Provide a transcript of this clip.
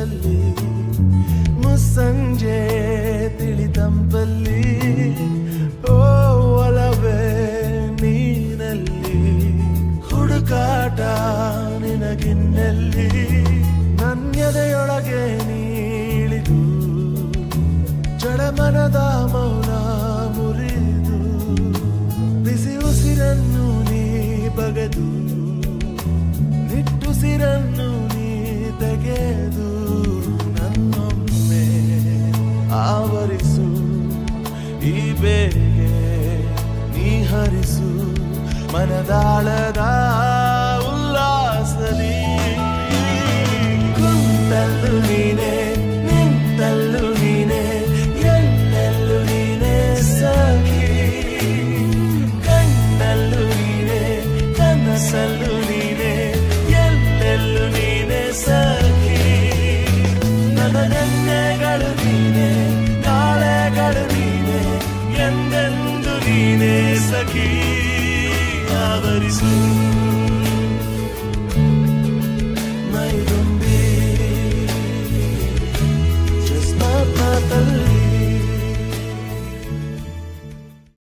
ಉಸಿರಲ್ಲಿ ಮುಸ್ಸಂಜೆ ತಿಳಿತಂಪಲ್ಲಿ ಓ ಒಲವೇ ನೀನಲ್ಲಿ ಹುಡುಕಾಟ ನಿನಗಿನ್ನಲ್ಲಿ ನನ್ಯದೆಯೊಳಗೆ ನೀಳಿದು ಜಡಮನದ ಮೌನ ಮುರಿದು ಬಿಸಿ ಉಸಿರನ್ನು ನೀ ಬಗೆದು ನಿಟ್ಟುಸಿರನ್ನು ನೀ ತೆಗೆದು ನನ್ನೊಮ್ಮೆ ಆವರಿಸು ಈ ಬೇಗೆ ನೀ ಹರಿಸು ಮನದಾಳದ ಉಲ್ಲಾಸಲಿ ಕುಂತಲ್ಲು ನೀನೆ ನಿಂತಲ್ಲು ನೀನೆ ಎಲ್ಲೆಲ್ಲೂ ನೀನೆ ಸಖಿ ಕಣ್ಣಲ್ಲೂ ನೀನೆ ಕನಸಲ್ಲೂ ನೀನೆ ಎಲ್ಲೆಲ್ಲೂ ನೀನೆ ಸಖಿ ನನ್ನ ನೆನ್ನೆಗಳು ನೀನೆ ನಾಳೆಗಳು ನೀನೆ ಎಂದೆಂದು ನೀನೆ ಸಖಿ ಆವರಿಸು